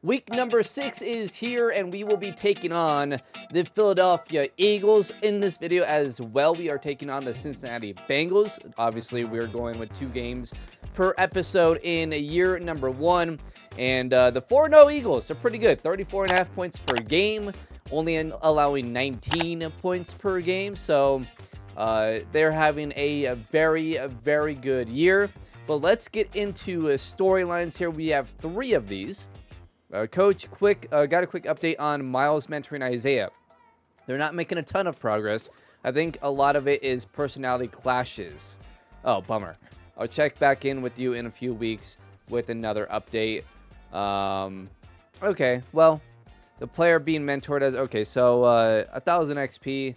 Week number 6 is here, and we will be taking on the Philadelphia Eagles. In this video as well, we are taking on the Cincinnati Bengals. Obviously, we're going with 2 games per episode in year number 1. And the 4-0 Eagles are pretty good. 34.5 points per game, only allowing 19 points per game. So they're having a very, very good year. But let's get into storylines here. We have 3 of these. Coach, got a quick update on Miles mentoring Isaiah. They're not making a ton of progress. I think a lot of it is personality clashes. Oh, bummer. I'll check back in with you in a few weeks with another update. Okay, well, the player being mentored as... Okay, so 1,000 XP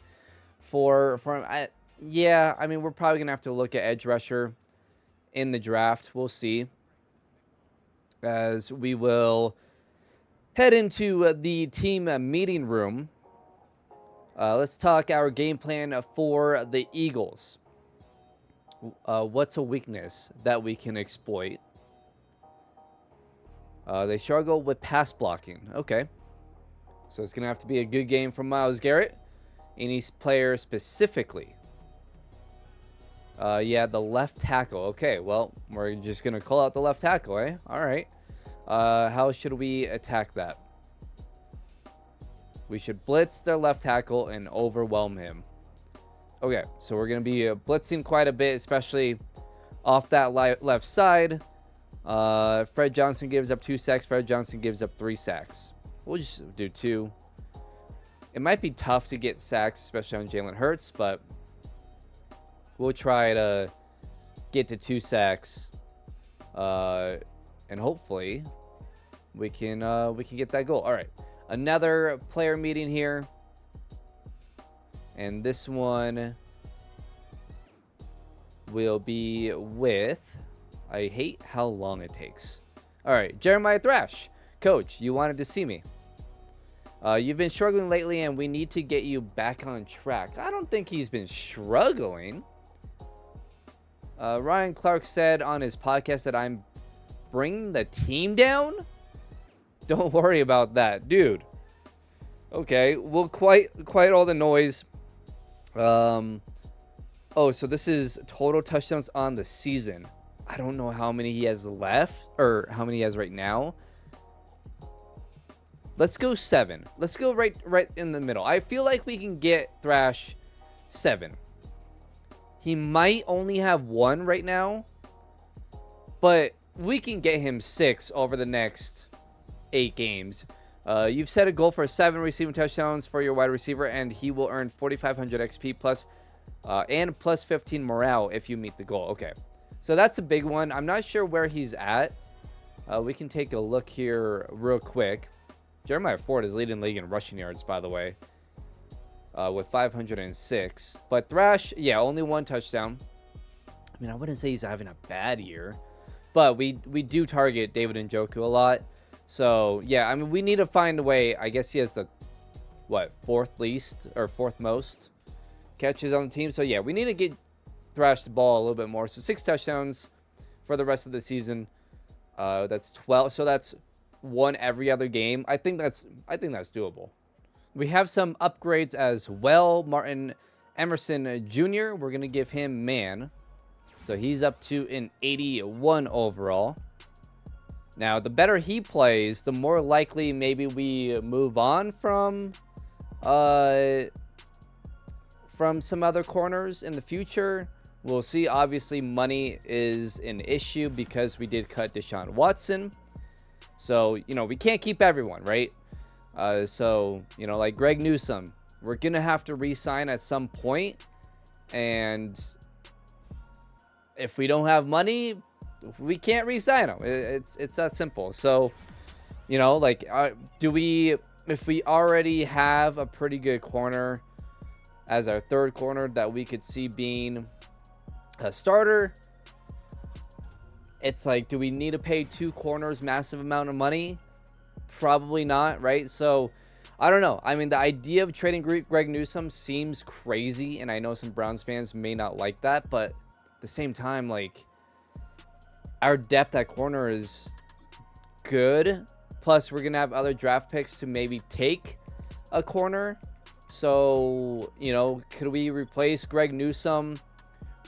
for him. Yeah, I mean, we're probably going to have to look at edge rusher in the draft. We'll see. As we will head into the team meeting room. Let's talk our game plan for the Eagles. What's a weakness that we can exploit? They struggle with pass blocking. Okay. So it's going to have to be a good game from Myles Garrett. Any player specifically? Yeah, the left tackle. Okay, well, we're just going to call out the left tackle, eh? All right. How should we attack that? We should blitz their left tackle and overwhelm him. Okay, so we're going to be blitzing quite a bit, especially off that left side. Fred Johnson gives up 2 sacks. Fred Johnson gives up 3 sacks. We'll just do 2. It might be tough to get sacks, especially on Jalen Hurts, but we'll try to get to 2 sacks. And hopefully we can get that goal. All right, another player meeting here, and this one will be with... I hate how long it takes. All right, Jeremiah Thrash. Coach, you wanted to see me. You've been struggling lately, and we need to get you back on track. I don't think he's been struggling. Ryan Clark said on his podcast that I'm bringing the team down. Don't worry about that, dude. Okay, we'll quiet all the noise. Oh, so this is total touchdowns on the season. I don't know how many he has left, or how many he has right now. Let's go 7. Let's go right in the middle. I feel like we can get Thrash 7. He might only have 1 right now, but we can get him 6 over the next 8 games. You've set a goal for 7 receiving touchdowns for your wide receiver, and he will earn 4,500 XP plus and plus 15 morale if you meet the goal. Okay, so that's a big one. I'm not sure where he's at. We can take a look here real quick. Jeremiah Ford is leading the league in rushing yards, by the way, with 506. But Thrash, yeah, only 1 touchdown. I mean, I wouldn't say he's having a bad year, but we do target David Njoku a lot. So, yeah, I mean, we need to find a way. I guess he has the, 4th least or 4th most catches on the team. So, yeah, we need to get Thrash the ball a little bit more. So, 6 touchdowns for the rest of the season. That's 12. So, that's 1 every other game. I think that's doable. We have some upgrades as well. Martin Emerson Jr., we're going to give him man. So, he's up to an 81 overall. Now, the better he plays, the more likely maybe we move on from some other corners in the future. We'll see. Obviously, money is an issue because we did cut Deshaun Watson. So, we can't keep everyone, right? So, like Greg Newsome, we're going to have to re-sign at some point. And if we don't have money, we can't re-sign him. It's that simple. So, if we already have a pretty good corner as our 3rd corner that we could see being a starter, it's like, do we need to pay 2 corners massive amount of money? Probably not, right? So, I don't know. I mean, the idea of trading Greg Newsome seems crazy, and I know some Browns fans may not like that, but at the same time, like, our depth at corner is good, Plus, we're going to have other draft picks to maybe take a corner. So, you know, could we replace Greg Newsome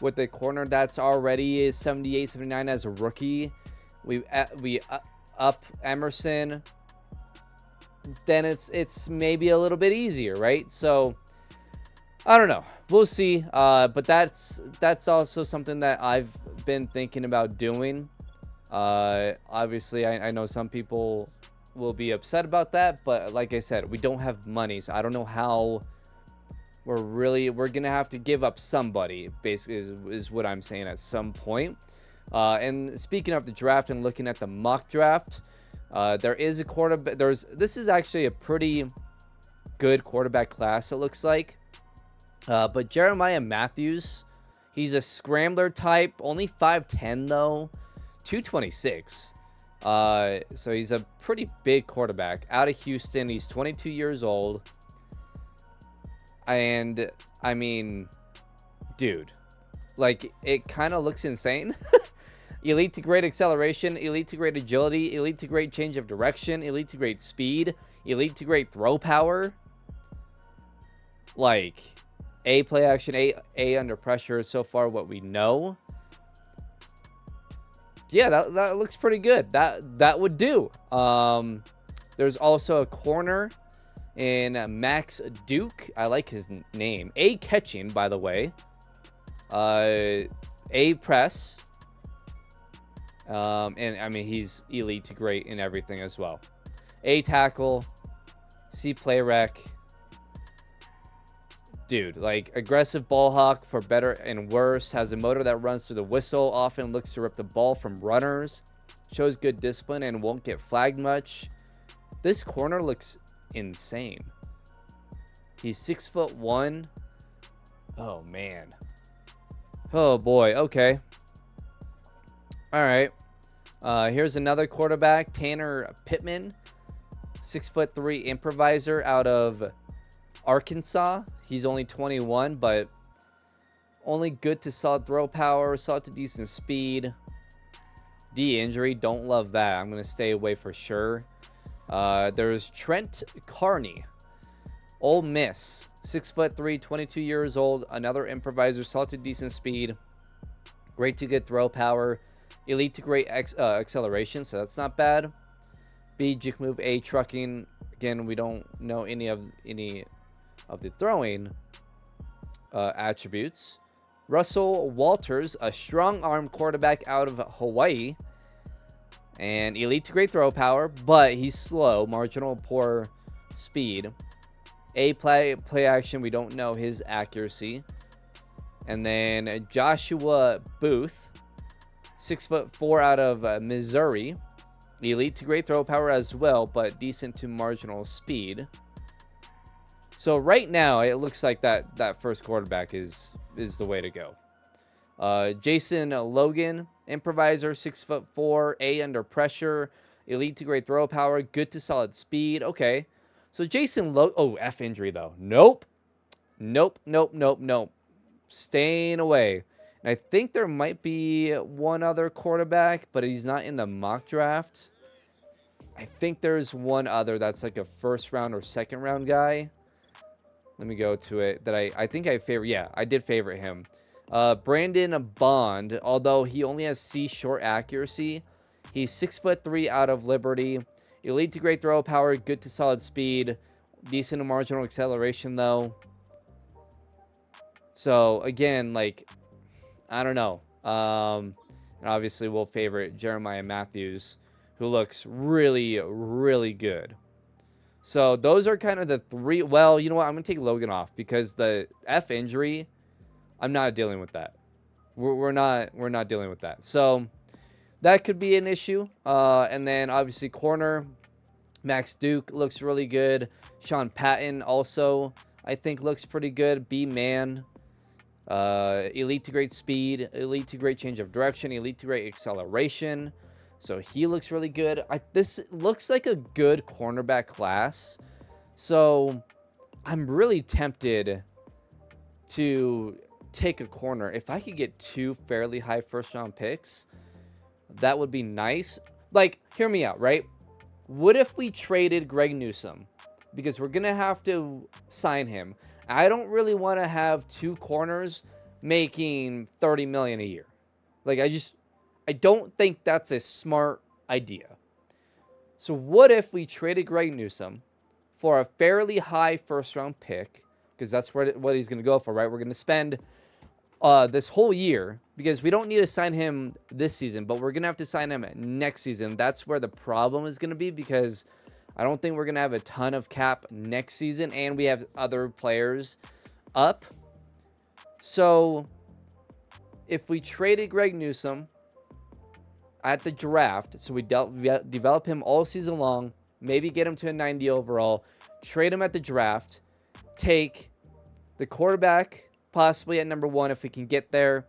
with a corner that's already 78, 79 as a rookie? We up Emerson. Then it's maybe a little bit easier, right? So, I don't know. We'll see. But that's also something that I've been thinking about doing. Obviously, I know some people will be upset about that, but like I said, we don't have money, so I don't know how we're gonna have to give up somebody, basically, is what I'm saying at some point. And speaking of the draft and looking at the mock draft, there is a quarterback. This is actually a pretty good quarterback class, it looks like. But Jeremiah Matthews, he's a scrambler type, only 5'10 though, 226. So he's a pretty big quarterback out of Houston. He's 22 years old. And I mean, dude, like, it kind of looks insane. Elite to great acceleration, elite to great agility, elite to great change of direction, elite to great speed, elite to great throw power. Like, A play action, A under pressure is so far what we know. Yeah, that looks pretty good. That would do. There's also a corner in Max Duke. I like his name. A catching, by the way. A press. And I mean, he's elite to great in everything as well. A tackle. C play rec. Dude, like, aggressive ball hawk for better and worse. Has a motor that runs through the whistle. Often looks to rip the ball from runners. Shows good discipline and won't get flagged much. This corner looks insane. He's 6'1". Oh, man. Oh, boy. Okay. All right. Here's another quarterback. Tanner Pittman. 6'3" improviser out of Arkansas. He's only 21, but only good to solid throw power, solid to decent speed. D injury, don't love that. I'm going to stay away for sure. There's Trent Carney, Ole Miss, 6'3", 22 years old. Another improviser, solid to decent speed. Great to good throw power. Elite to great acceleration, so that's not bad. B, juke move. A, trucking. Again, we don't know any of the throwing attributes. Russell Walters, a strong arm quarterback out of Hawaii, and elite to great throw power, but he's slow, marginal poor speed. A play action, we don't know his accuracy. And then Joshua Booth, 6'4" out of Missouri, elite to great throw power as well, but decent to marginal speed. So right now, it looks like that first quarterback is the way to go. Jason Logan, improviser, 6'4", A under pressure, elite to great throw power, good to solid speed. Okay, so Jason F injury though. Nope. Staying away. And I think there might be one other quarterback, but he's not in the mock draft. I think there's one other that's like a first round or second round guy. Let me go to it that I think I favor. Yeah, I did favorite him. Brandon Bond, although he only has C short accuracy, he's 6'3" out of Liberty. Elite to great throw power, good to solid speed, decent to marginal acceleration though. So again, like, I don't know. And obviously we'll favorite Jeremiah Matthews, who looks really, really good. So those are kind of the three. Well, you know what? I'm going to take Logan off because the F injury, I'm not dealing with that. We're not dealing with that. So that could be an issue. And then obviously corner, Max Duke looks really good. Sean Patton also, I think, looks pretty good. B-man, elite to great speed, elite to great change of direction, elite to great acceleration. So he looks really good. This looks like a good cornerback class. So I'm really tempted to take a corner. If I could get 2 fairly high first round picks, that would be nice. Like, hear me out, right? What if we traded Greg Newsome? Because we're going to have to sign him. I don't really want to have 2 corners making $30 million a year. Like, I don't think that's a smart idea. So what if we traded Greg Newsome for a fairly high first-round pick? Because that's what he's going to go for, right? We're going to spend this whole year, because we don't need to sign him this season, but we're going to have to sign him next season. That's where the problem is going to be, because I don't think we're going to have a ton of cap next season, and we have other players up. So if we traded Greg Newsome at the draft, so we develop him all season long, maybe get him to a 90 overall, trade him at the draft, take the quarterback possibly at number 1 if we can get there,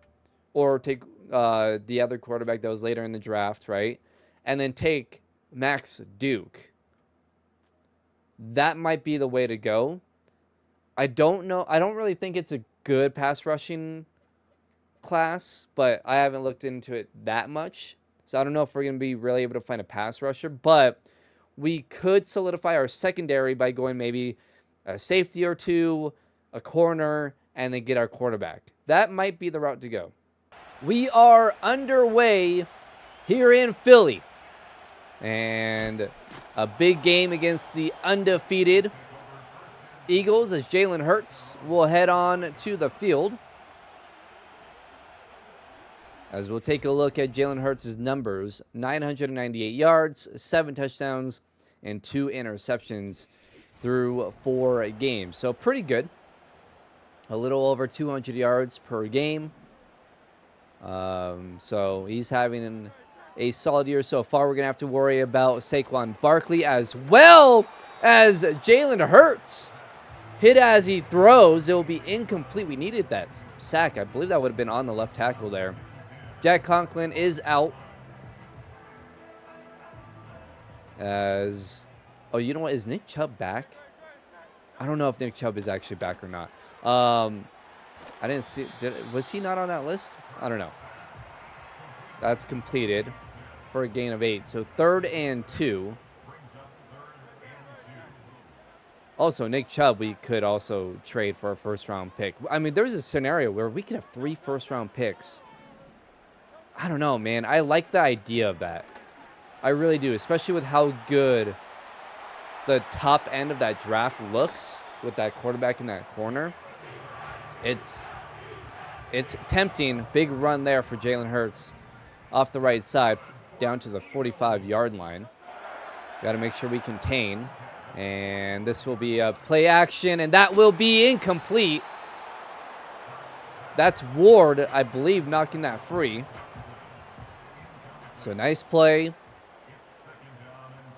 or take the other quarterback that was later in the draft, right? And then take Max Duke. That might be the way to go. I don't know. I don't really think it's a good pass rushing class, but I haven't looked into it that much. So I don't know if we're going to be really able to find a pass rusher, but we could solidify our secondary by going maybe a safety or 2, a corner, and then get our quarterback. That might be the route to go. We are underway here in Philly. And a big game against the undefeated Eagles as Jalen Hurts will head on to the field. As we'll take a look at Jalen Hurts' numbers, 998 yards, 7 touchdowns, and 2 interceptions through 4 games. So pretty good. A little over 200 yards per game. So he's having a solid year so far. We're going to have to worry about Saquon Barkley as well as Jalen Hurts. Hit as he throws. It will be incomplete. We needed that sack. I believe that would have been on the left tackle there. Jack Conklin is out. Oh, you know what? Is Nick Chubb back? I don't know if Nick Chubb is actually back or not. I didn't see. Was he not on that list? I don't know. That's completed for a gain of 8. So 3rd and 2. Also, Nick Chubb, we could also trade for a first-round pick. I mean, there's a scenario where we could have 3 first-round picks. I don't know, man. I like the idea of that. I really do, especially with how good the top end of that draft looks with that quarterback in that corner. It's tempting. Big run there for Jalen Hurts off the right side down to the 45-yard line. Got to make sure we contain. And this will be a play action, and that will be incomplete. That's Ward, I believe, knocking that free. So nice play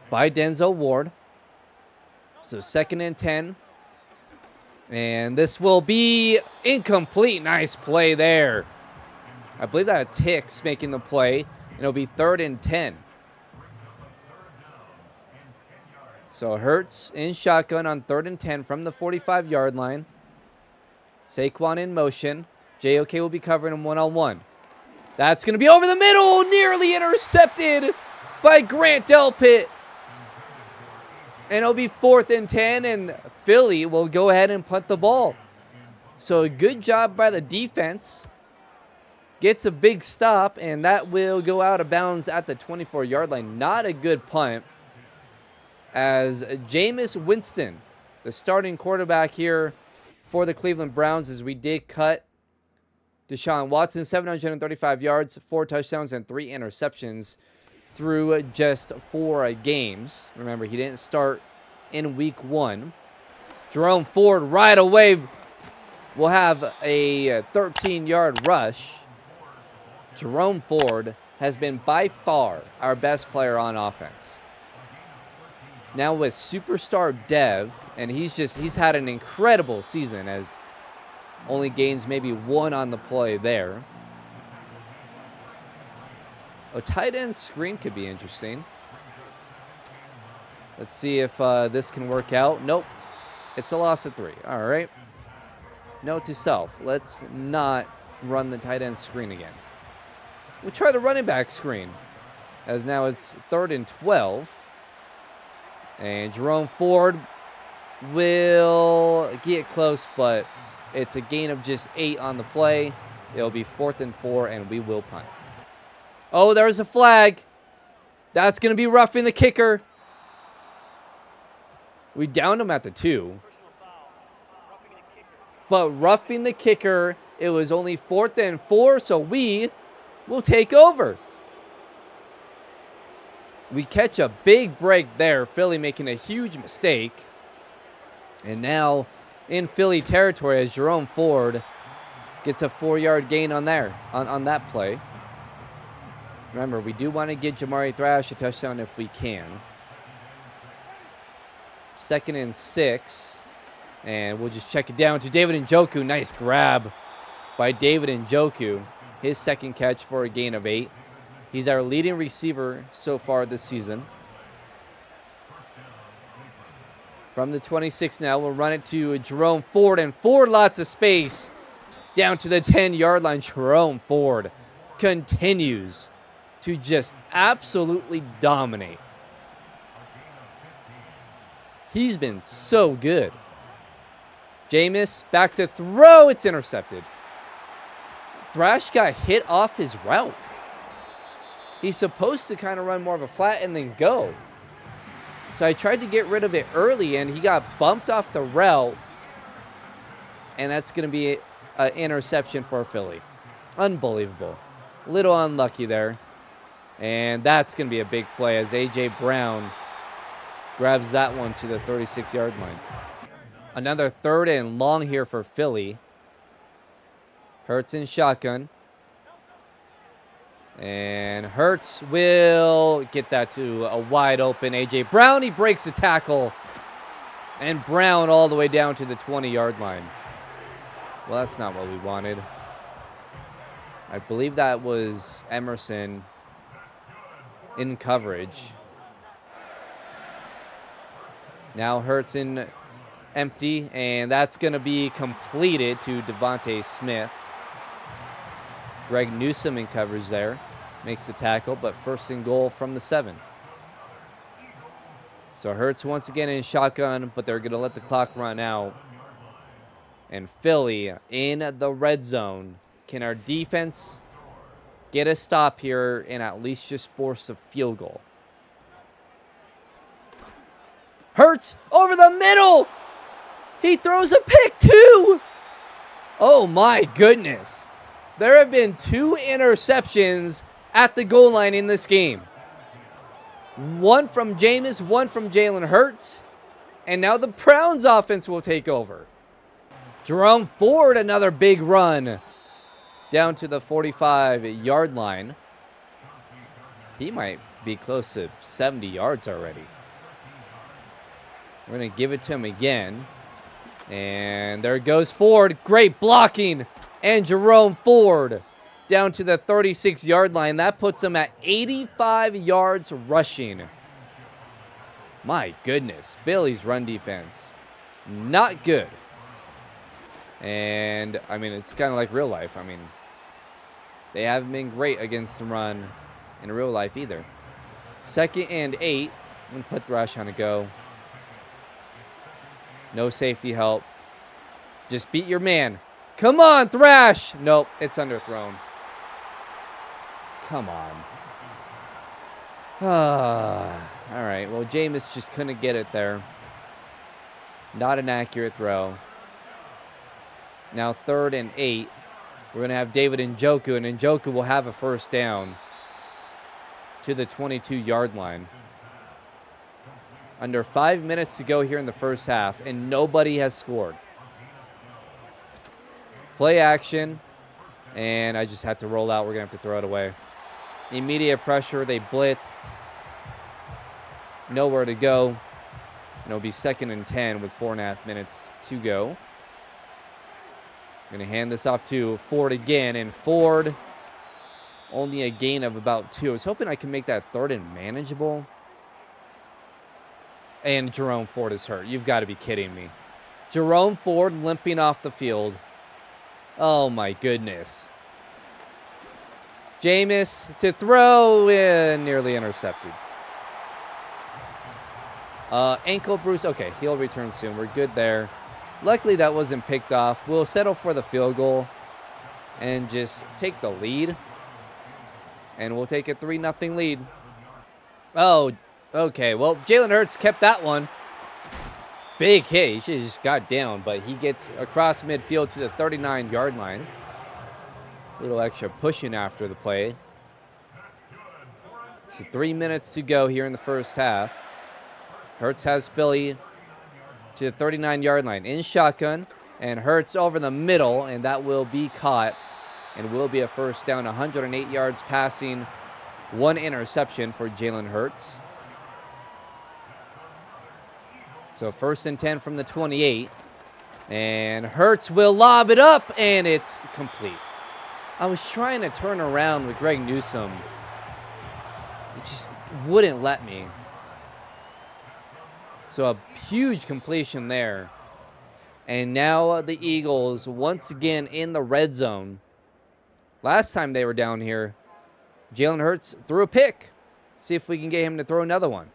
by Denzel Ward. So 2nd and 10. And this will be incomplete. Nice play there. I believe that's Hicks making the play. And it'll be 3rd and 10. So Hurts in shotgun on 3rd and 10 from the 45-yard line. Saquon in motion. JOK will be covering him one-on-one. That's going to be over the middle. Nearly intercepted by Grant Delpit. And it'll be 4th and 10, and Philly will go ahead and punt the ball. So a good job by the defense. Gets a big stop, and that will go out of bounds at the 24-yard line. Not a good punt, as Jameis Winston, the starting quarterback here for the Cleveland Browns, as we did cut Deshaun Watson, 735 yards, 4 touchdowns, and 3 interceptions through just 4 games. Remember, he didn't start in week 1. Jerome Ford right away will have a 13-yard rush. Jerome Ford has been by far our best player on offense. Now with superstar Dev, and he's had an incredible season, as only gains maybe 1 on the play there. A tight end screen could be interesting. Let's see if this can work out. Nope. It's a loss of 3. All right. Note to self. Let's not run the tight end screen again. We'll try the running back screen, as now it's 3rd and 12. And Jerome Ford will get close, but it's a gain of just 8 on the play. It'll be 4th and 4, and we will punt. Oh, there's a flag. That's going to be roughing the kicker. We downed him at the 2. But roughing the kicker, it was only 4th and 4, so we will take over. We catch a big break there. Philly making a huge mistake. And now in Philly territory as Jerome Ford gets a 4-yard gain on that play. Remember, we do want to get Jamari Thrash a touchdown if we can. 2nd and 6. And we'll just check it down to David Njoku. Nice grab by David Njoku. His 2nd catch for a gain of 8. He's our leading receiver so far this season. From the 26 now, we'll run it to Jerome Ford. And Ford, lots of space. Down to the 10-yard line. Jerome Ford continues to just absolutely dominate. He's been so good. Jameis back to throw. It's intercepted. Thrash got hit off his route. He's supposed to kind of run more of a flat and then go. So I tried to get rid of it early, and he got bumped off the route. And that's going to be an interception for Philly. Unbelievable. A little unlucky there. And that's going to be a big play as A.J. Brown grabs that one to the 36-yard line. Another 3rd and long here for Philly. Hurts in shotgun. And Hurts will get that to a wide open A.J. Brown. He breaks the tackle. And Brown all the way down to the 20-yard line. Well, that's not what we wanted. I believe that was Emerson in coverage. Now Hurts in empty, and that's going to be completed to Devontae Smith. Greg Newsome in coverage there. Makes the tackle, but 1st and goal from the 7. So Hurts once again in shotgun, but they're going to let the clock run out. And Philly in the red zone. Can our defense get a stop here and at least just force a field goal? Hurts over the middle. He throws a pick too. Oh my goodness. There have been 2 interceptions at the goal line in this game. One from Jameis, one from Jalen Hurts. And now the Browns offense will take over. Jerome Ford, another big run down to the 45-yard line. He might be close to 70 yards already. We're going to give it to him again. And there goes Ford. Great blocking. And Jerome Ford down to the 36-yard line. That puts him at 85 yards rushing. My goodness. Philly's run defense, not good. And, I mean, it's kind of like real life. I mean, they haven't been great against the run in real life either. 2nd and 8. I'm going to put Thrash on a go. No safety help. Just beat your man. Come on, Thrash. Nope, it's underthrown. Come on. All right, well, Jameis just couldn't get it there. Not an accurate throw. Now 3rd and 8. We're going to have David Njoku, and Njoku will have a 1st down to the 22-yard line. Under 5 minutes to go here in the first half, and nobody has scored. Play action, and I just had to roll out. We're going to have to throw it away. Immediate pressure. They blitzed. Nowhere to go. And it'll be 2nd and 10 with 4.5 minutes to go. Going to hand this off to Ford again, and Ford only a gain of about 2. I was hoping I could make that 3rd and manageable. And Jerome Ford is hurt. You've got to be kidding me. Jerome Ford limping off the field. Oh, my goodness. Jameis to throw in, nearly intercepted. Ankle bruise. Okay, he'll return soon. We're good there. Luckily, that wasn't picked off. We'll settle for the field goal and just take the lead. And we'll take a 3-0 lead. Oh, okay. Well, Jalen Hurts kept that one. Big hit. He should have just got down, but he gets across midfield to the 39-yard line. A little extra pushing after the play. So 3 minutes to go here in the first half. Hurts has Philly to the 39-yard line in shotgun. And Hurts over the middle, and that will be caught. And will be a first down, 108 yards passing, 1 interception for Jalen Hurts. So 1st and 10 from the 28. And Hurts will lob it up, and it's complete. I was trying to turn around with Greg Newsome. It just wouldn't let me. So a huge completion there. And now the Eagles once again in the red zone. Last time they were down here, Jalen Hurts threw a pick. See if we can get him to throw another one.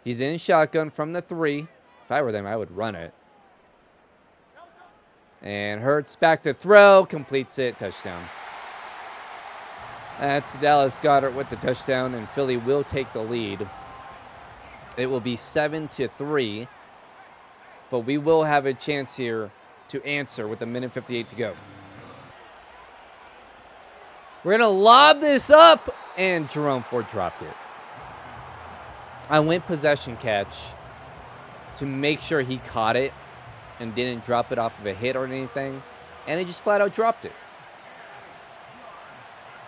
He's in shotgun from the 3. If I were them, I would run it. And Hurts back to throw, completes it, touchdown. That's Dallas Goedert with the touchdown, and Philly will take the lead. It will be 7-3, but we will have a chance here to answer with 1:58 to go. We're going to lob this up, and Jerome Ford dropped it. I went possession catch to make sure he caught it and didn't drop it off of a hit or anything, and he just flat out dropped it.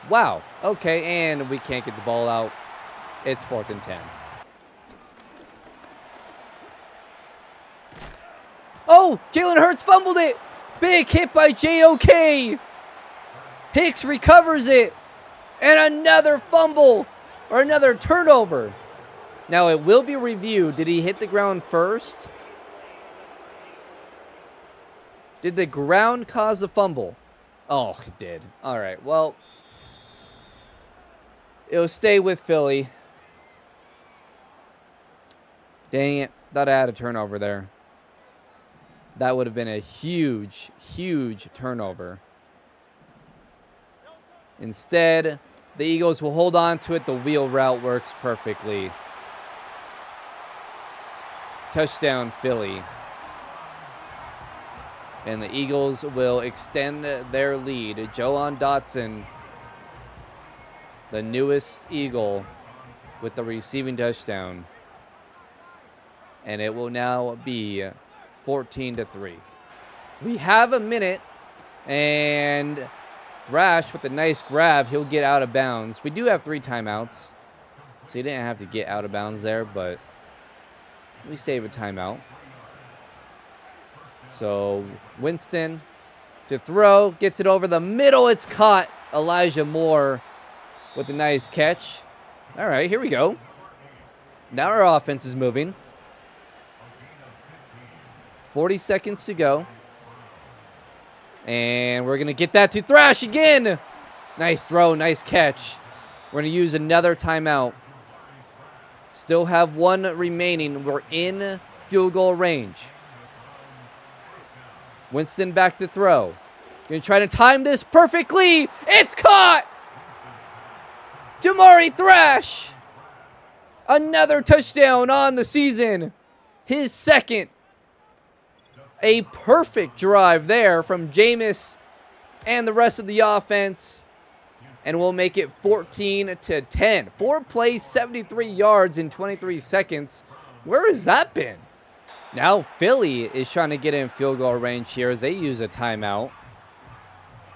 Wow. Okay, and we can't get the ball out. It's 4th and 10. Oh, Jalen Hurts fumbled it. Big hit by JOK. Hicks recovers it. And another fumble or another turnover. Now it will be reviewed. Did he hit the ground first? Did the ground cause a fumble? Oh, it did. All right, well, it'll stay with Philly. Dang it. Thought I had a turnover there. That would have been a huge, huge turnover. Instead, the Eagles will hold on to it. The wheel route works perfectly. Touchdown, Philly. And the Eagles will extend their lead. Joan Dotson, the newest Eagle, with the receiving touchdown. And it will now be 14-3. We have a minute, and Thrash with a nice grab. He'll get out of bounds. We do have 3 timeouts, so he didn't have to get out of bounds there, but we save a timeout. So Winston to throw, gets it over the middle. It's caught. Elijah Moore with a nice catch. All right, here we go. Now our offense is moving. 40 seconds to go. And we're going to get that to Thrash again. Nice throw, nice catch. We're going to use another timeout. Still have 1 remaining. We're in field goal range. Winston back to throw. Going to try to time this perfectly. It's caught. Jamari Thrash. Another touchdown on the season. His second. A perfect drive there from Jameis and the rest of the offense. And we'll make it 14-10. 4 plays, 73 yards in 23 seconds. Where has that been? Now Philly is trying to get in field goal range here as they use a timeout.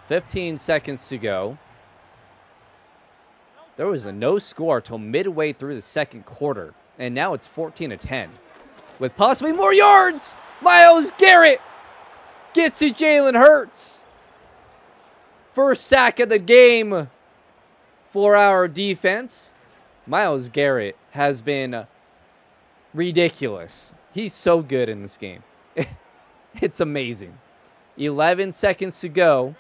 15 seconds to go. There was a no score till midway through the second quarter. And now it's 14-10. With possibly more yards. Myles Garrett gets to Jalen Hurts. First sack of the game for our defense. Myles Garrett has been ridiculous. He's so good in this game. It's amazing. 11 seconds to go.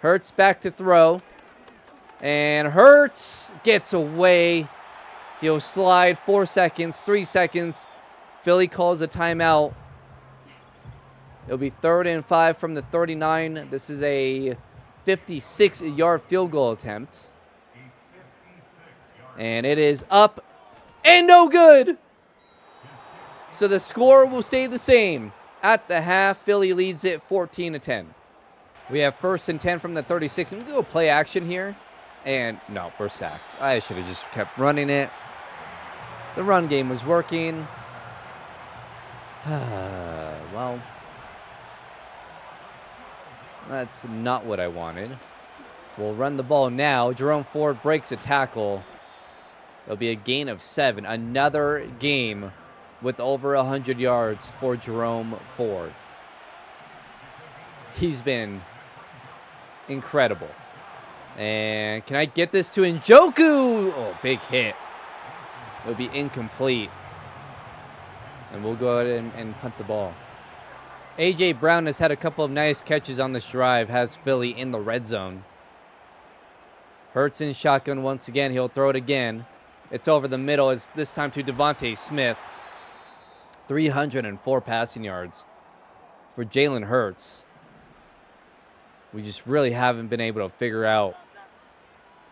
Hurts back to throw. And Hurts gets away He'll slide 4 seconds, 3 seconds. Philly calls a timeout. It'll be 3rd and 5 from the 39. This is a 56-yard field goal attempt. And it is up and no good. So the score will stay the same. At the half, Philly leads it 14-10. We have 1st and 10 from the 36. I'm going to go play action here. And no, we're sacked. I should have just kept running it. The run game was working. Well, that's not what I wanted. We'll run the ball now. Jerome Ford breaks a tackle. It'll be a gain of 7. Another game with over 100 yards for Jerome Ford. He's been incredible. And can I get this to Njoku? Oh, big hit. It'll be incomplete. And we'll go ahead and punt the ball. A.J. Brown has had a couple of nice catches on this drive. Has Philly in the red zone. Hurts in shotgun once again. He'll throw it again. It's over the middle. It's this time to Devontae Smith. 304 passing yards for Jalen Hurts. We just really haven't been able to figure out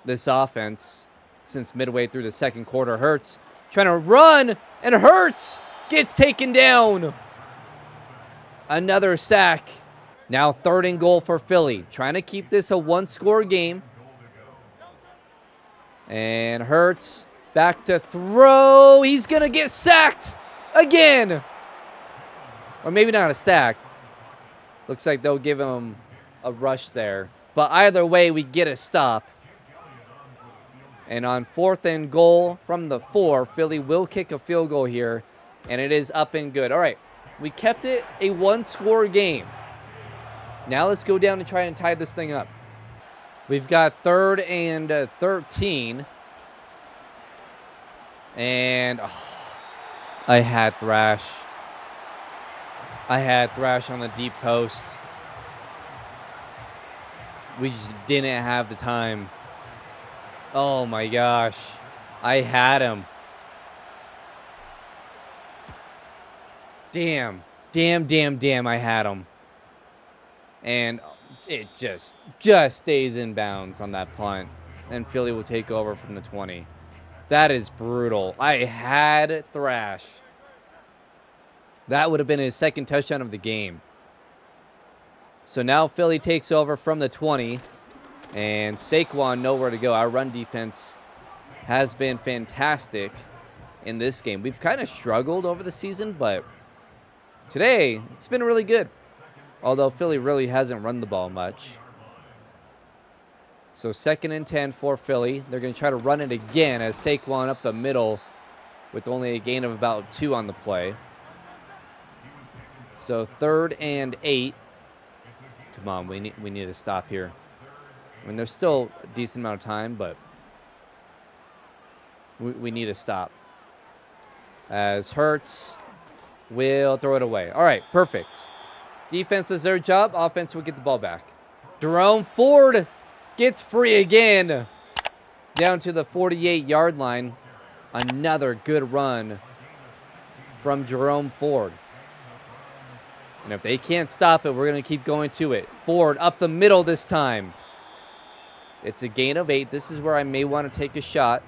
this offense since midway through the second quarter. Hurts trying to run, and Hurts gets taken down. Another sack. Now 3rd and goal for Philly. Trying to keep this a 1-score game. And Hurts back to throw. He's going to get sacked again. Or maybe not a sack. Looks like they'll give him a rush there. But either way, we get a stop. And on 4th and goal from the 4, Philly will kick a field goal here. And it is up and good. All right. We kept it a 1-score game. Now let's go down and try and tie this thing up. We've got 3rd and 13. And I had Thrash. I had Thrash on the deep post. We just didn't have the time. Oh my gosh. I had him. Damn, I had him. And it just stays in bounds on that punt. And Philly will take over from the 20. That is brutal. I had Thrash. That would have been his 2nd touchdown of the game. So now Philly takes over from the 20. And Saquon nowhere to go. Our run defense has been fantastic in this game. We've kind of struggled over the season, but today, it's been really good. Although Philly really hasn't run the ball much. So 2nd and 10 for Philly. They're going to try to run it again as Saquon up the middle with only a gain of about 2 on the play. So 3rd and 8. Come on, we need to stop here. I mean, there's still a decent amount of time, but we need to stop. As Hurts will throw it away. All right, perfect. Defense does their job. Offense will get the ball back. Jerome Ford gets free again. Down to the 48-yard line. Another good run from Jerome Ford. And if they can't stop it, we're going to keep going to it. Ford up the middle this time. It's a gain of 8. This is where I may want to take a shot.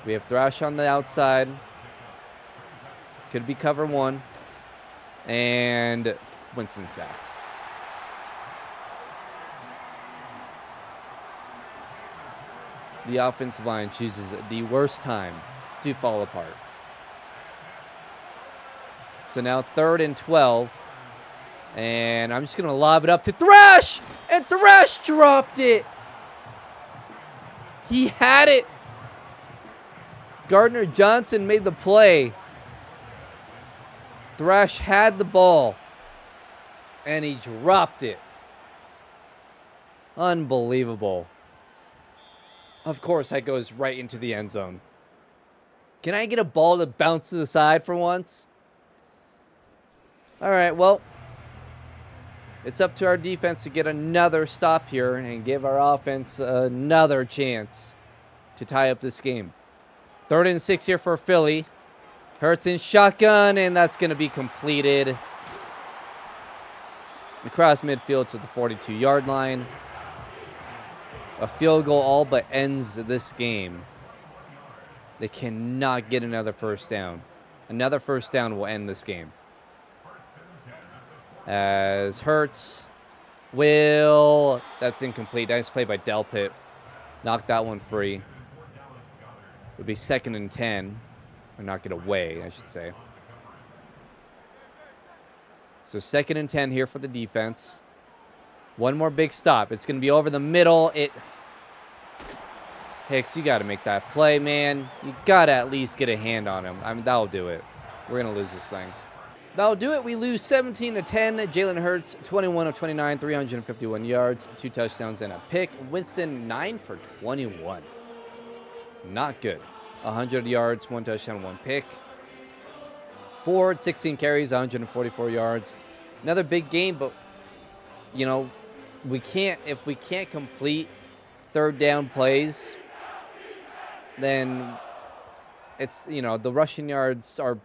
We have Thrash on the outside. Could be cover 1. And Winston sacked. The offensive line chooses the worst time to fall apart. So now 3rd and 12. And I'm just going to lob it up to Thrash. And Thrash dropped it. He had it. Gardner Johnson made the play. Thrash had the ball. And he dropped it. Unbelievable. Of course, that goes right into the end zone. Can I get a ball to bounce to the side for once? All right, well, it's up to our defense to get another stop here and give our offense another chance to tie up this game. 3rd and 6 here for Philly. Hurts in shotgun, and that's going to be completed across midfield to the 42-yard line. A field goal all but ends this game. They cannot get another first down. Another first down will end this game. As Hurts will... That's incomplete. Nice play by Delpit. Knocked that one free. It would be 2nd and 10. Or knock it away, I should say. So 2nd and 10 here for the defense. One more big stop. It's going to be over the middle. Hicks, you got to make that play, man. You got to at least get a hand on him. I mean, that'll do it. We're going to lose this thing. That'll do it. We lose 17-10. Jalen Hurts, 21 of 29, 351 yards, 2 touchdowns, and a pick. Winston, 9 for 21. Not good. 100 yards, 1 touchdown, 1 pick. Ford, 16 carries, 144 yards. Another big game, but, you know, if we can't complete 3rd down plays, then it's, you know, the rushing yards are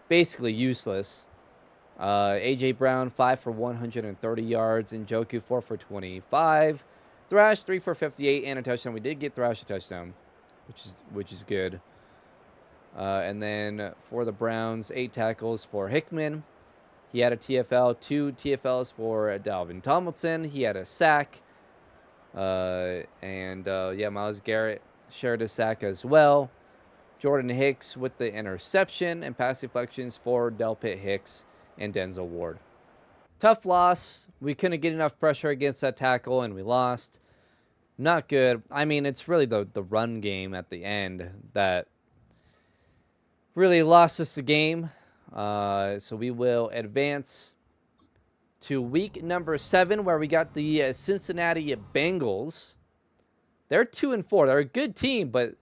basically useless. A.J. Brown, 5 for 130 yards. Njoku, 4 for 25. Thrash, 3 for 58 and a touchdown. We did get Thrash a touchdown, which is good. And then for the Browns, 8 tackles for Hickman. He had a TFL, 2 TFLs for Dalvin Tomlinson. He had a sack. Yeah, Myles Garrett shared a sack as well. Jordan Hicks with the interception, and pass deflections for Delpit, Hicks, and Denzel Ward. Tough loss. We couldn't get enough pressure against that tackle, and we lost. Not good. I mean, it's really the run game at the end that really lost us the game. So we will advance to week number 7, where we got the Cincinnati Bengals. They're 2-4. They're a good team, but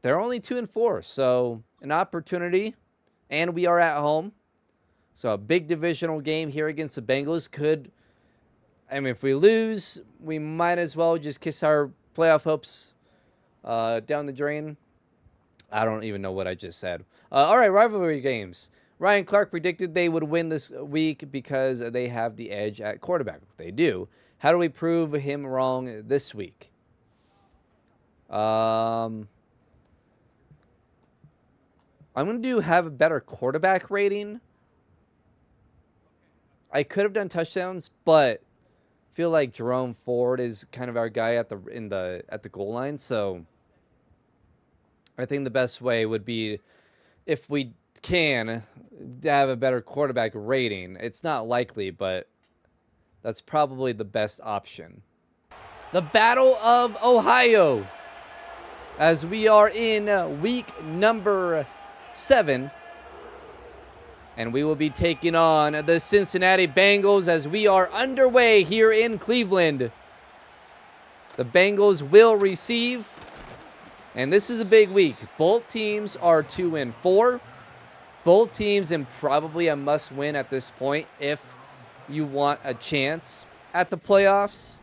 they're only 2-4. So an opportunity, and we are at home. So a big divisional game here against the Bengals could... I mean, if we lose, we might as well just kiss our playoff hopes down the drain. I don't even know what I just said. All right, rivalry games. Ryan Clark predicted they would win this week because they have the edge at quarterback. They do. How do we prove him wrong this week? I'm going to have a better quarterback rating. I could have done touchdowns, but feel like Jerome Ford is kind of our guy at the goal line. So I think the best way would be, if we can, have a better quarterback rating. It's not likely, but that's probably the best option. The Battle of Ohio, as we are in week number 7. And we will be taking on the Cincinnati Bengals as we are underway here in Cleveland. The Bengals will receive. And this is a big week. Both teams are 2-4. Both teams in probably a must-win at this point if you want a chance at the playoffs.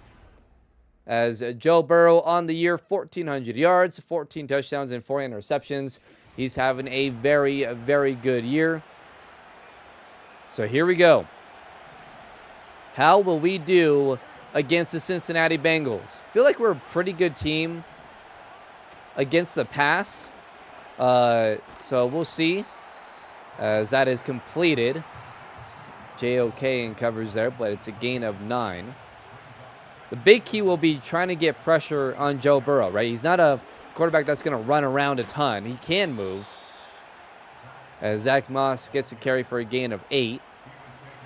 As Joe Burrow on the year, 1,400 yards, 14 touchdowns, and 4 interceptions. He's having a very, very good year. So here we go. How will we do against the Cincinnati Bengals? I feel like we're a pretty good team against the pass. So we'll see as that is completed. JOK in covers there, but it's a gain of 9. The big key will be trying to get pressure on Joe Burrow, right? He's not a quarterback that's going to run around a ton. He can move. As Zach Moss gets a carry for a gain of 8.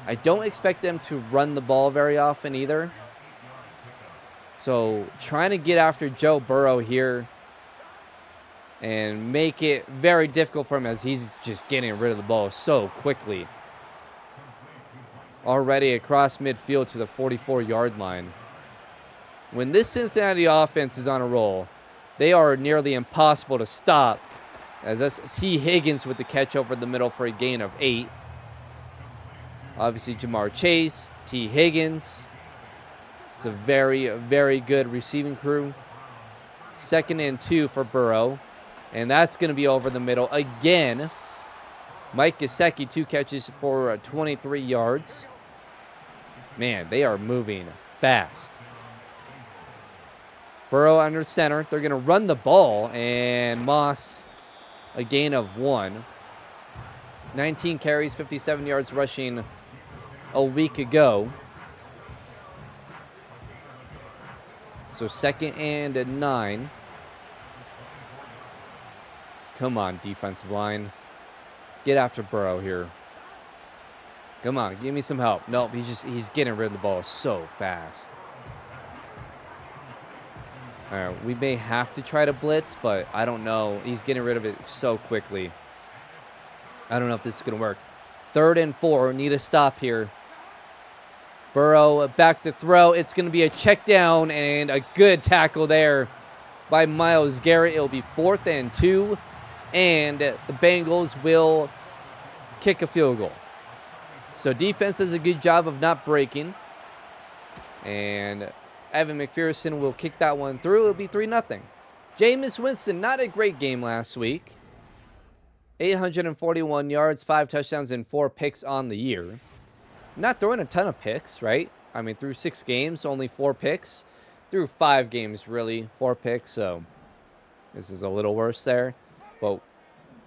I don't expect them to run the ball very often either. So trying to get after Joe Burrow here and make it very difficult for him as he's just getting rid of the ball so quickly. Already across midfield to the 44-yard line. When this Cincinnati offense is on a roll, they are nearly impossible to stop. As that's T. Higgins with the catch over the middle for a gain of 8. Obviously, Jamar Chase, T. Higgins. It's a very, very good receiving crew. 2nd and 2 for Burrow. And that's going to be over the middle again. Mike Gesicki, 2 catches for 23 yards. Man, they are moving fast. Burrow under center. They're going to run the ball. And Moss, a gain of 1. 19 carries, 57 yards rushing a week ago. So 2nd and 9. Come on, defensive line. Get after Burrow here. Come on, give me some help. Nope, he's getting rid of the ball so fast. All right, we may have to try to blitz, but I don't know. He's getting rid of it so quickly. I don't know if this is going to work. 3rd and 4. Need a stop here. Burrow back to throw. It's going to be a check down and a good tackle there by Myles Garrett. It'll be 4th and 2. And the Bengals will kick a field goal. So defense does a good job of not breaking. And Evan McPherson will kick that one through. It'll be 3-0. Jameis Winston, not a great game last week. 841 yards, 5 touchdowns, and 4 picks on the year. Not throwing a ton of picks, right? I mean, through 6 games, only 4 picks. Through 5 games, really, 4 picks. So this is a little worse there. But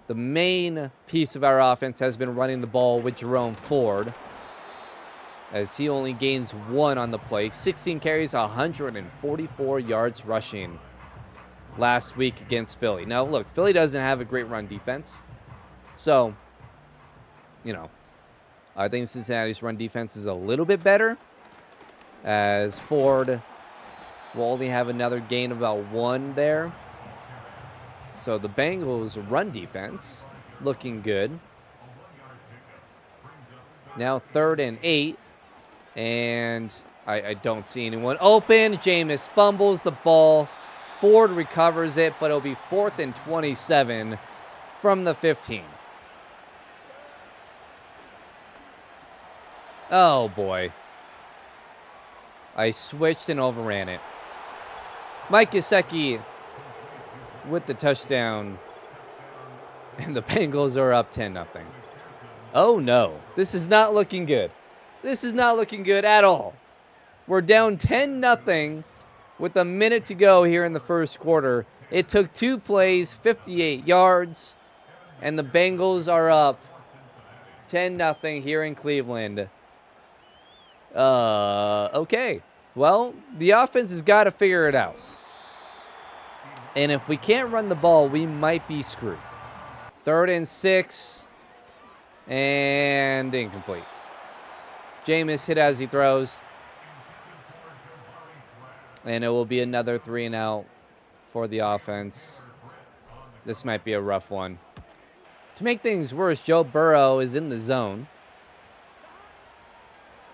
the main piece of our offense has been running the ball with Jerome Ford, as he only gains 1 on the play. 16 carries, 144 yards rushing last week against Philly. Now, look, Philly doesn't have a great run defense. So, you know, I think Cincinnati's run defense is a little bit better, as Ford will only have another gain of about 1 there. So the Bengals' run defense looking good. Now 3rd and 8. And I don't see anyone open. Jameis fumbles the ball. Ford recovers it, but it'll be 4th and 27 from the 15. Oh, boy. I switched and overran it. Mike Gesicki with the touchdown. And the Bengals are up 10-0. Oh, no. This is not looking good. This is not looking good at all. We're down 10-0 with a minute to go here in the first quarter. It took 2 plays, 58 yards, and the Bengals are up 10-0 here in Cleveland. Okay. Well, the offense has got to figure it out. And if we can't run the ball, we might be screwed. 3rd and 6. And incomplete. Jameis hit as he throws. And it will be another 3-and-out for the offense. This might be a rough one. To make things worse, Joe Burrow is in the zone.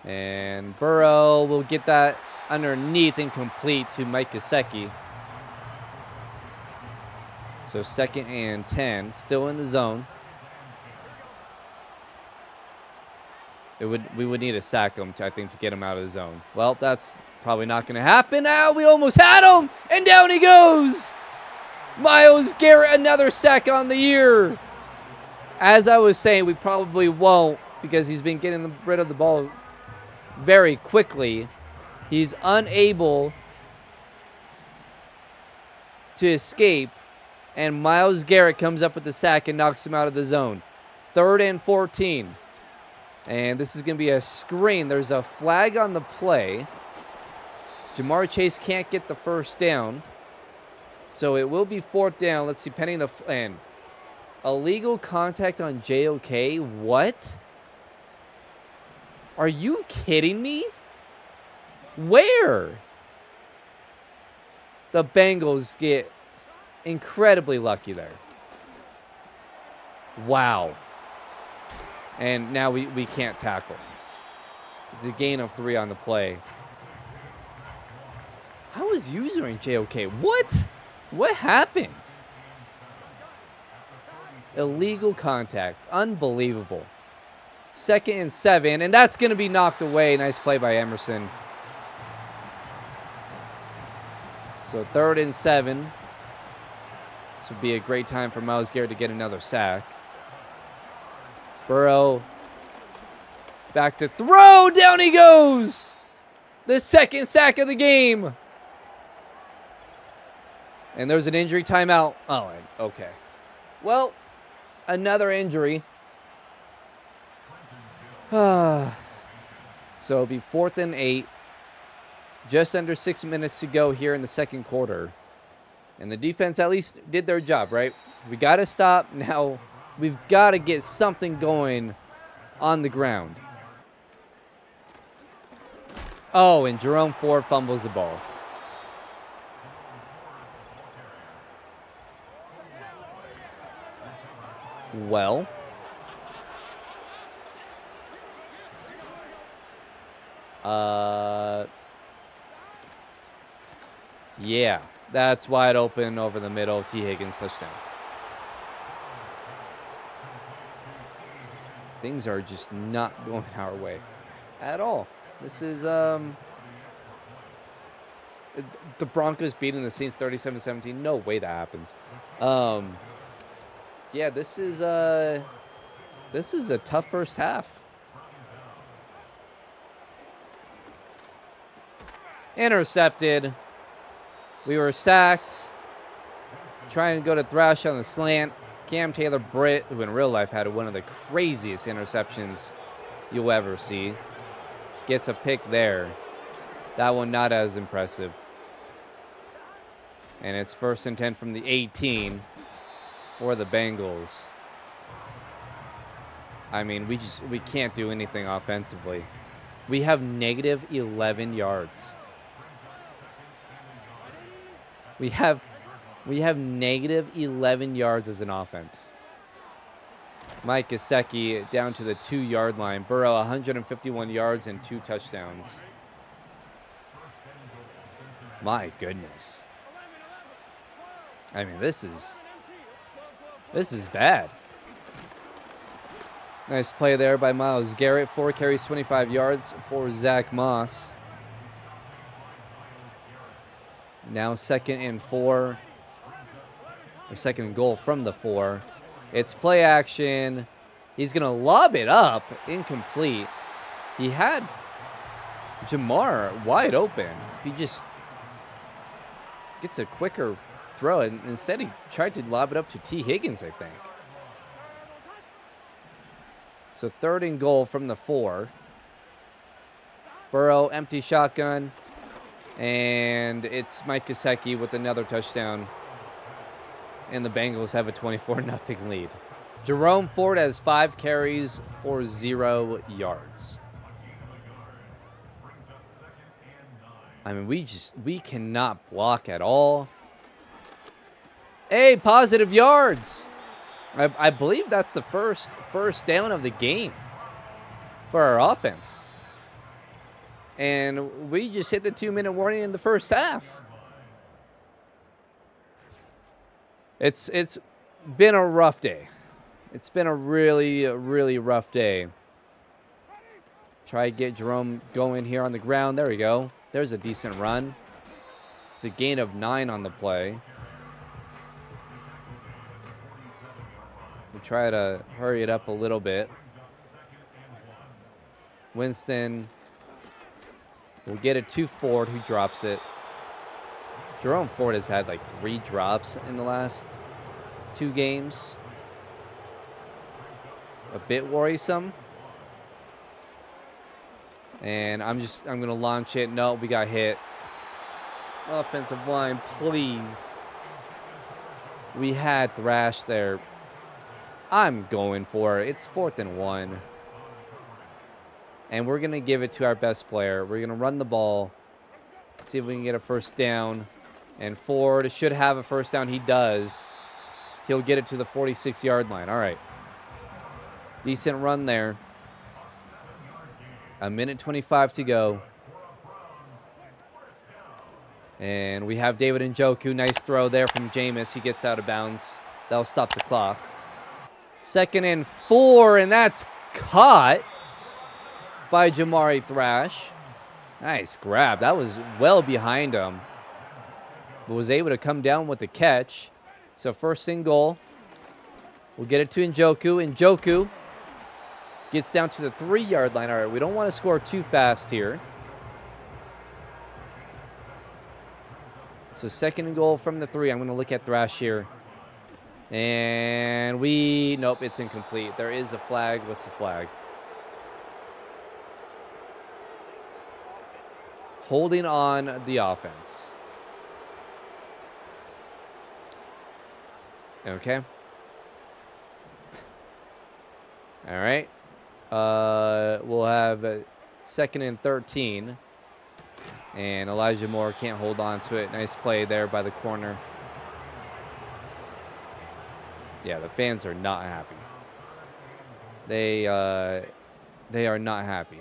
And Burrow will get that underneath incomplete to Mike Gesicki. So 2nd and 10, still in the zone. We would need to sack him, I think, to get him out of the zone. Well, that's probably not going to happen. Now we almost had him, and down he goes. Myles Garrett, another sack on the year. As I was saying, we probably won't, because he's been getting rid of the ball very quickly. He's unable to escape, and Myles Garrett comes up with the sack and knocks him out of the zone. 3rd and 14. And this is going to be a screen. There's a flag on the play. Jamar Chase can't get the first down. So it will be 4th down. Let's see, pending the and illegal contact on JOK. What? Are you kidding me? Where? The Bengals get incredibly lucky there. Wow. And now we can't tackle. It's a gain of 3 on the play. How is using JOK? What? What happened? Illegal contact. Unbelievable. 2nd and 7, and that's going to be knocked away. Nice play by Emerson. So 3rd and 7. This would be a great time for Myles Garrett to get another sack. Burrow. Back to throw. Down he goes. The second sack of the game. And there's an injury timeout. Oh, okay. Well, another injury. So it'll be 4th and 8. Just under 6 minutes to go here in the second quarter. And the defense at least did their job, right? We got to stop. Now we've got to get something going on the ground. Oh, and Jerome Ford fumbles the ball. Well, yeah, that's wide open over the middle. T. Higgins touchdown. Things are just not going our way at all. This is the Broncos beating the Saints 37-17. No way that happens. Yeah, this is a tough first half. Intercepted. We were sacked. Trying to go to Thrash on the slant. Cam Taylor-Britt, who in real life had one of the craziest interceptions you'll ever see, gets a pick there. That one not as impressive. And it's 1st and 10 from the 18 for the Bengals. I mean, we can't do anything offensively. We have negative 11 yards. We have negative 11 yards as an offense. Mike Gesicki down to the 2-yard line. Burrow 151 yards and 2 touchdowns. My goodness. I mean, this is bad. Nice play there by Myles Garrett. 4 carries, 25 yards for Zach Moss. Now 2nd and 4. Or 2nd and goal from the 4. It's play action. He's going to lob it up. Incomplete. He had Jamar wide open. If he just gets a quicker throw. And instead, he tried to lob it up to T. Higgins, I think. So 3rd and goal from the 4. Burrow, empty shotgun. And it's Mike Gesicki with another touchdown. And the Bengals have a 24-0 lead. Jerome Ford has 5 carries for 0 yards. I mean, we cannot block at all. Hey, positive yards. I believe that's the first down of the game for our offense. And we just hit the 2-minute warning in the first half. It's been a rough day. It's been a really, really rough day. Try to get Jerome going here on the ground. There we go. There's a decent run. It's a gain of 9 on the play. We try to hurry it up a little bit. Winston will get it to Ford, who drops it. Jerome Ford has had like 3 drops in the last 2 games. A bit worrisome. And I'm going to launch it. No, we got hit. Offensive line, please. We had Thrash there. I'm going for it. It's 4th and 1. And we're going to give it to our best player. We're going to run the ball. See if we can get a first down. And Ford should have a first down. He does. He'll get it to the 46-yard line. All right. Decent run there. 1:25 to go. And we have David Njoku. Nice throw there from Jameis. He gets out of bounds. That'll stop the clock. 2nd and 4, and that's caught by Jamari Thrash. Nice grab. That was well behind him. But was able to come down with the catch. So first and goal. We'll get it to Njoku. Njoku gets down to the 3-yard line. All right, we don't want to score too fast here. So second and goal from the 3. I'm going to look at Thrash here. And nope, it's incomplete. There is a flag. What's the flag? Holding on the offense. Okay. All right. We'll have second and 13. And Elijah Moore can't hold on to it. Nice play there by the corner. Yeah, the fans are not happy. They are not happy.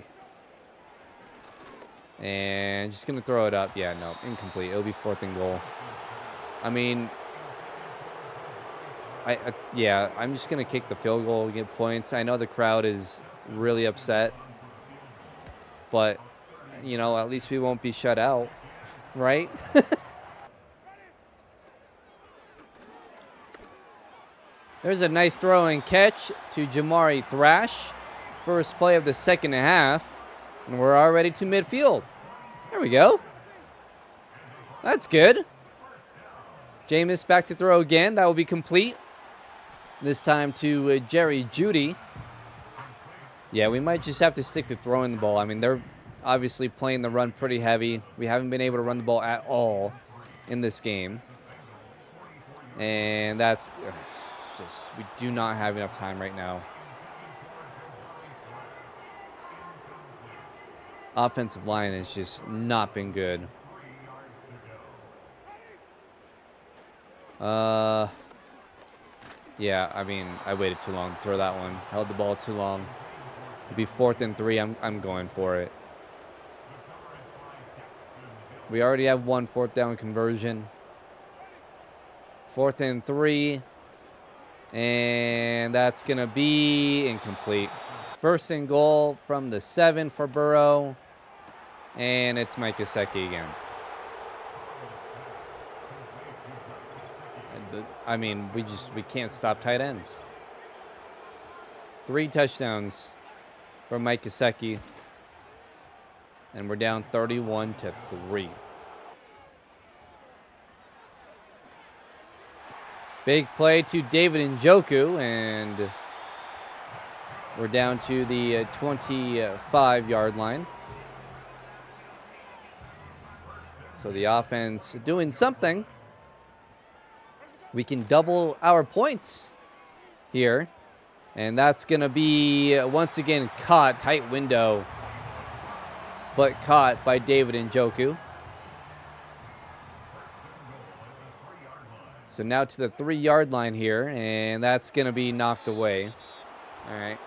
And just going to throw it up. Yeah, no, incomplete. It'll be fourth and goal. I mean, yeah, I'm just going to kick the field goal, get points. I know the crowd is really upset. But, you know, at least we won't be shut out, right? There's a nice throw and catch to Jamari Thrash. First play of the second half. And we're already to midfield. There we go. That's good. Jameis back to throw again. That will be complete. This time to Jerry Jeudy. Yeah, we might just have to stick to throwing the ball. I mean, they're obviously playing the run pretty heavy. We haven't been able to run the ball at all in this game. And that's just, we do not have enough time right now. Offensive line has just not been good. Yeah, I mean, I waited too long to throw that one. Held the ball too long. It'll be fourth and 3. I'm going for it. We already have one fourth down conversion. Fourth and 3. And that's going to be incomplete. First and goal from the 7 for Burrow. And it's Mike Gesicki again. I mean, we can't stop tight ends. 3 touchdowns for Mike Gesicki. And we're down 31-3. Big play to David Njoku, and we're down to the 25-yard line. So the offense doing something. We can double our points here. And that's going to be, once again, caught. Tight window. But caught by David Njoku. So now to the 3-yard line here. And that's going to be knocked away. All right.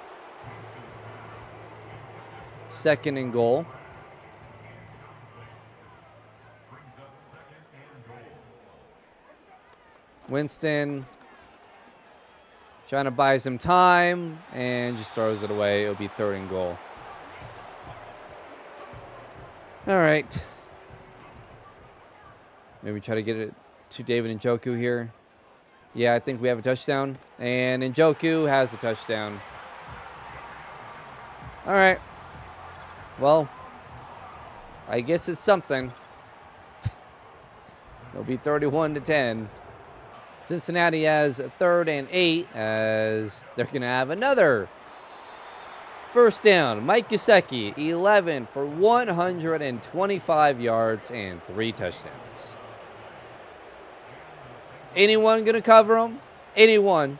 Second and goal. Winston trying to buy some time and just throws it away. It'll be third and goal. All right. Maybe try to get it to David Njoku here. Yeah, I think we have a touchdown. And Njoku has a touchdown. All right. Well, I guess it's something. It'll be 31-10. Cincinnati has 3rd and 8 as they're going to have another first down. Mike Gesicki, 11 for 125 yards and 3 touchdowns. Anyone going to cover him? Anyone?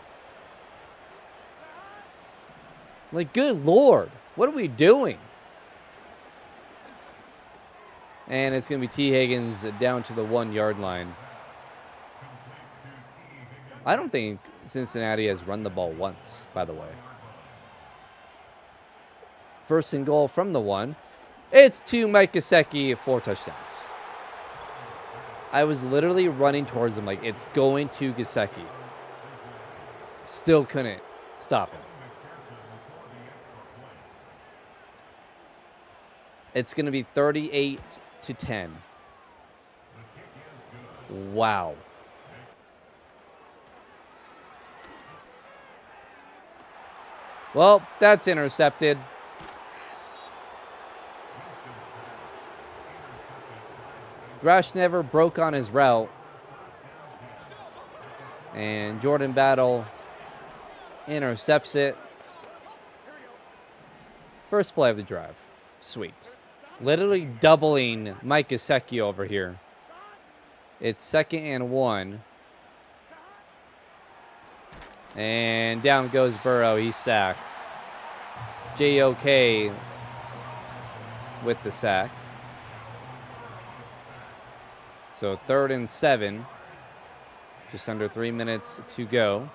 Like, good Lord. What are we doing? And it's going to be T. Higgins down to the 1-yard line. I don't think Cincinnati has run the ball once, by the way. First and goal from the 1. It's to Mike Gesicki, 4 touchdowns. I was literally running towards him like it's going to Gesicki. Still couldn't stop him. It's going to be 38-10. Wow. Well, that's intercepted. Thrash never broke on his route. And Jordan Battle intercepts it. First play of the drive. Sweet. Literally doubling Mike Gesicki over here. It's 2nd and 1. And down goes Burrow. He's sacked. JOK with the sack. So 3rd and 7. Just under 3 minutes to go.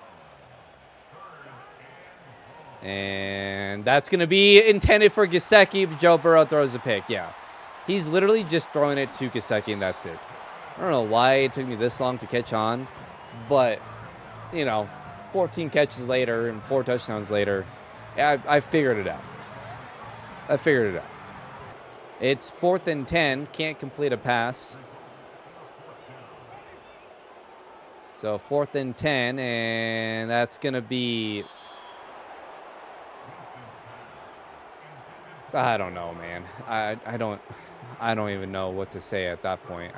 And that's going to be intended for Gesicki, but Joe Burrow throws a pick. Yeah. He's literally just throwing it to Gesicki, and that's it. I don't know why it took me this long to catch on, but, you know, 14 catches later and 4 touchdowns later, I figured it out. It's 4th and 10. Can't complete a pass. So 4th and 10, and that's going to be... I don't know, man. I don't even know what to say at that point.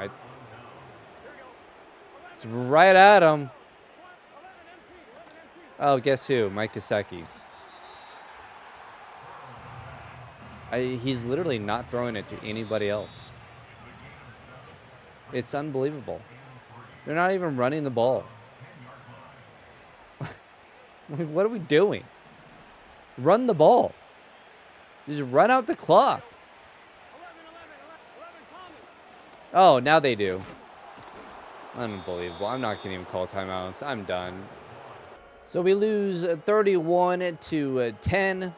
It's right at him. Oh, guess who? Mike Gesicki. He's literally not throwing it to anybody else. It's unbelievable. They're not even running the ball. What are we doing? Run the ball. Just run out the clock. Oh, now they do. Unbelievable. I'm not going to even call timeouts. I'm done. So we lose 31-10.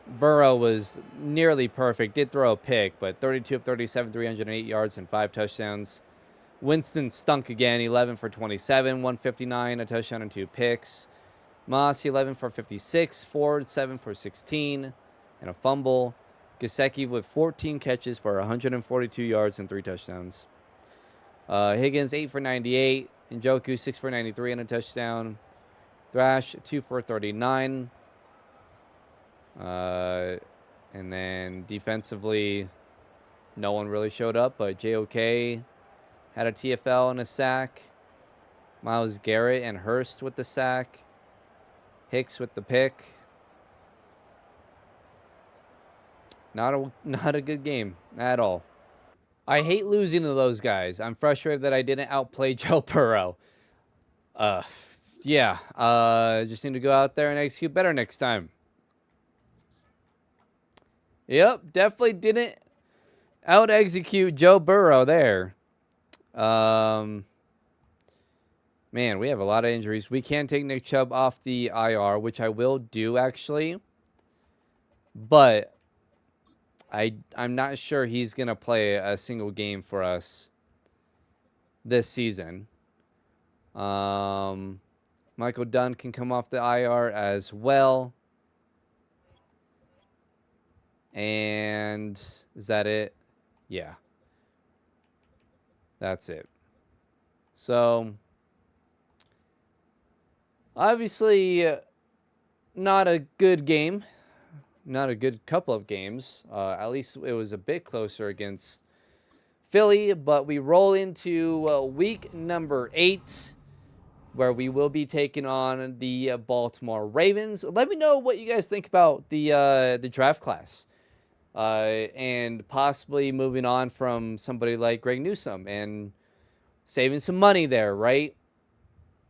Burrow was nearly perfect. Did throw a pick, but 32 of 37, 308 yards and 5 touchdowns. Winston stunk again, 11 for 27, 159, a touchdown and 2 picks. Moss, 11 for 56, Ford, 7 for 16, and a fumble. Gesicki with 14 catches for 142 yards and 3 touchdowns. Higgins, 8 for 98, Njoku, 6 for 93 and a touchdown. Thrash, 2 for 39. And then defensively, no one really showed up, but JOK had a TFL and a sack. Myles Garrett and Hurst with the sack. Hicks with the pick. Not a good game at all. I hate losing to those guys. I'm frustrated that I didn't outplay Joe Burrow. Yeah. Just need to go out there and execute better next time. Yep, definitely didn't out-execute Joe Burrow there. Man, we have a lot of injuries. We can take Nick Chubb off the IR, which I will do, actually. But I'm not sure he's going to play a single game for us this season. Michael Dunn can come off the IR as well. And is that it? Yeah. That's it. So, obviously, not a good game. Not a good couple of games. At least it was a bit closer against Philly. But we roll into week number 8, where we will be taking on the Baltimore Ravens. Let me know what you guys think about the draft class. And possibly moving on from somebody like Greg Newsome and saving some money there, right?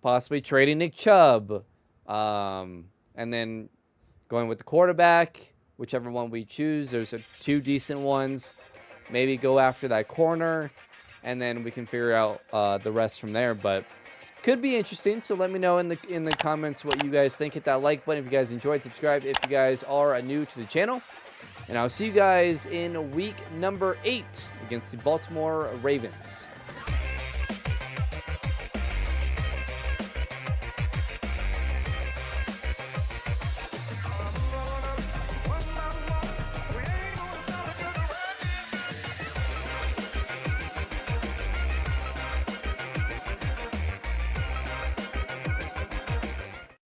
Possibly trading Nick Chubb. And then going with the quarterback, whichever one we choose. There's 2 decent ones. Maybe go after that corner, and then we can figure out the rest from there. But could be interesting. So let me know in the comments what you guys think. Hit that like button if you guys enjoyed. Subscribe if you guys are new to the channel. And I'll see you guys in week number 8 against the Baltimore Ravens.